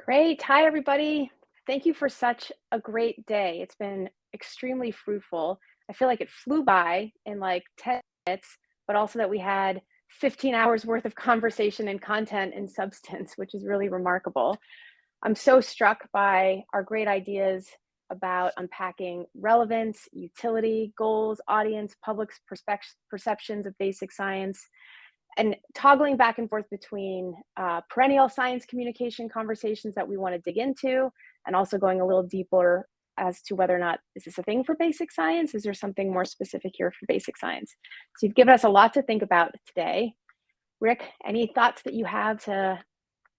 Great. Hi, everybody. Thank you for such a great day. It's been extremely fruitful. I feel like it flew by in like 10 minutes, but also that we had 15 hours worth of conversation and content and substance, which is really remarkable. I'm so struck by our great ideas about unpacking relevance, utility, goals, audience, public's perceptions of basic science, and toggling back and forth between perennial science communication conversations that we want to dig into, and also going a little deeper as to whether or not is this a thing for basic science? Is there something more specific here for basic science? So you've given us a lot to think about today. Rick, any thoughts that you have to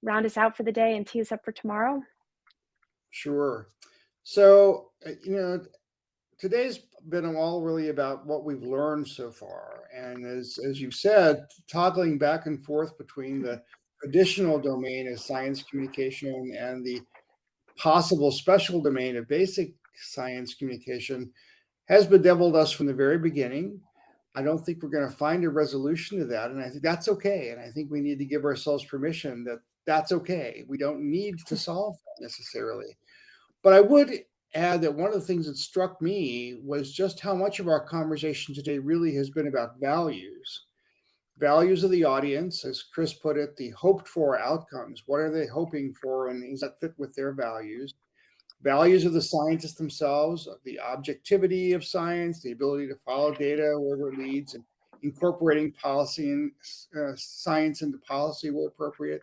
round us out for the day and tee us up for tomorrow? Sure. So, today's been all really about what we've learned so far. And as you said, toggling back and forth between the traditional domain of science communication and the possible special domain of basic science communication has bedeviled us from the very beginning. I don't think we're going to find a resolution to that. And I think that's okay. And I think we need to give ourselves permission that that's okay. We don't need to solve that necessarily. But I would add that one of the things that struck me was just how much of our conversation today really has been about values. Values of the audience, as Chris put it, the hoped for outcomes. What are they hoping for, and does that fit with their values? Values of the scientists themselves, of the objectivity of science, the ability to follow data wherever it leads, and incorporating policy and science into policy where appropriate.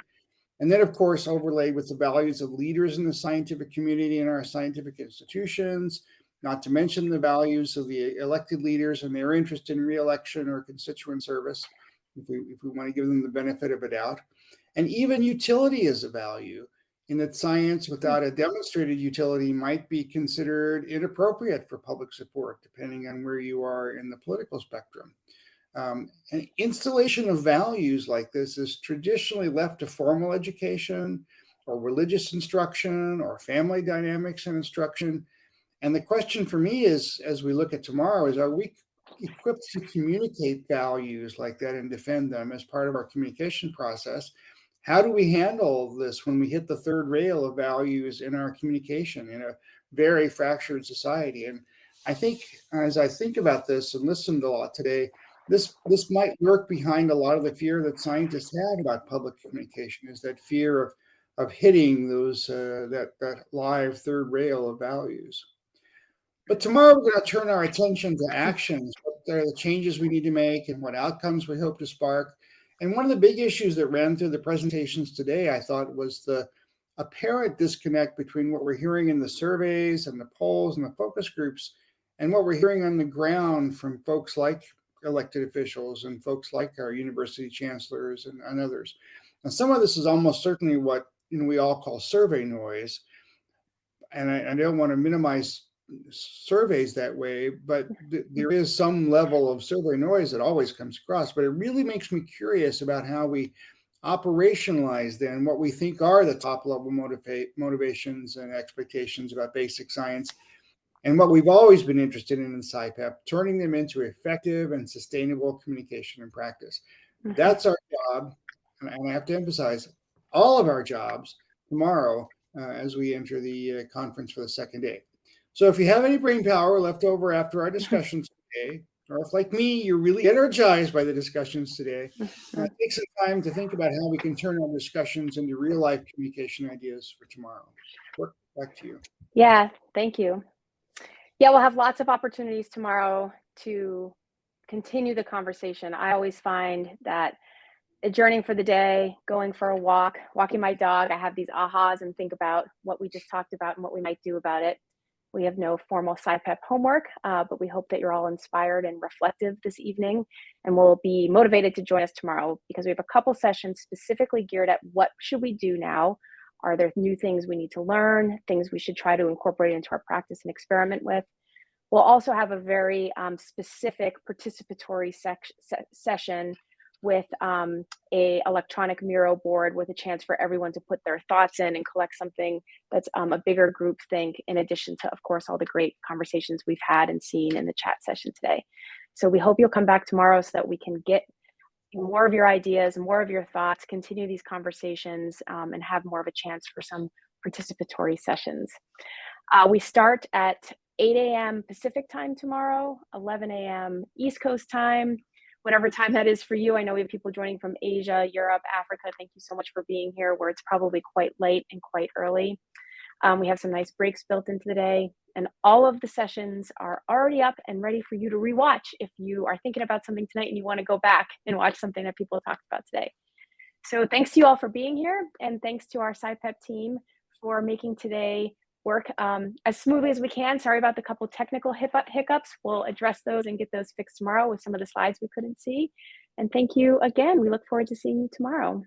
And then, of course, overlaid with the values of leaders in the scientific community and our scientific institutions, not to mention the values of the elected leaders and their interest in reelection or constituent service, if we want to give them the benefit of a doubt. And even utility is a value, in that science without a demonstrated utility might be considered inappropriate for public support, depending on where you are in the political spectrum. An installation of values like this is traditionally left to formal education or religious instruction or family dynamics and instruction. And the question for me is, as we look at tomorrow, is are we equipped to communicate values like that and defend them as part of our communication process? How do we handle this when we hit the third rail of values in our communication in a very fractured society? And I think as I think about this and listened a lot today, this might lurk behind a lot of the fear that scientists have about public communication, is that fear of hitting those that live third rail of values. But tomorrow we're going to turn our attention to actions. What are the changes we need to make and what outcomes we hope to spark? And one of the big issues that ran through the presentations today, I thought, was the apparent disconnect between what we're hearing in the surveys and the polls and the focus groups and what we're hearing on the ground from folks like elected officials and folks like our university chancellors and others. And some of this is almost certainly what we all call survey noise. And I don't want to minimize surveys that way, but there is some level of survey noise that always comes across. But it really makes me curious about how we operationalize then what we think are the top level motivations and expectations about basic science, and what we've always been interested in SciPEP, turning them into effective and sustainable communication and practice. That's our job, and I have to emphasize, all of our jobs tomorrow as we enter the conference for the second day. So if you have any brain power left over after our discussions today, or if, like me, you're really energized by the discussions today, take some time to think about how we can turn our discussions into real-life communication ideas for tomorrow. Brooke, back to you. Yeah, thank you. Yeah, we'll have lots of opportunities tomorrow to continue the conversation. I always find that adjourning for the day, going for a walk, walking my dog, I have these ahas and think about what we just talked about and what we might do about it. We have no formal SciPEP homework, but we hope that you're all inspired and reflective this evening, and we'll be motivated to join us tomorrow because we have a couple sessions specifically geared at what should we do now. Are there new things we need to learn, things we should try to incorporate into our practice and experiment with? We'll also have a very specific participatory session with a electronic Miro board with a chance for everyone to put their thoughts in and collect something that's a bigger group think, in addition to, of course, all the great conversations we've had and seen in the chat session today. So we hope you'll come back tomorrow so that we can get more of your ideas, more of your thoughts, continue these conversations, and have more of a chance for some participatory sessions. We start at 8 a.m. Pacific time tomorrow, 11 a.m. East Coast time, whatever time that is for you. I know we have people joining from Asia, Europe, Africa. Thank you so much for being here where it's probably quite late and quite early. We have some nice breaks built into the day, and all of the sessions are already up and ready for you to rewatch if you are thinking about something tonight and you want to go back and watch something that people talked about today. So thanks to you all for being here, and thanks to our SciPEP team for making today work as smoothly as we can. Sorry about the couple technical hiccups. We'll address those and get those fixed tomorrow with some of the slides we couldn't see. And thank you again. We look forward to seeing you tomorrow.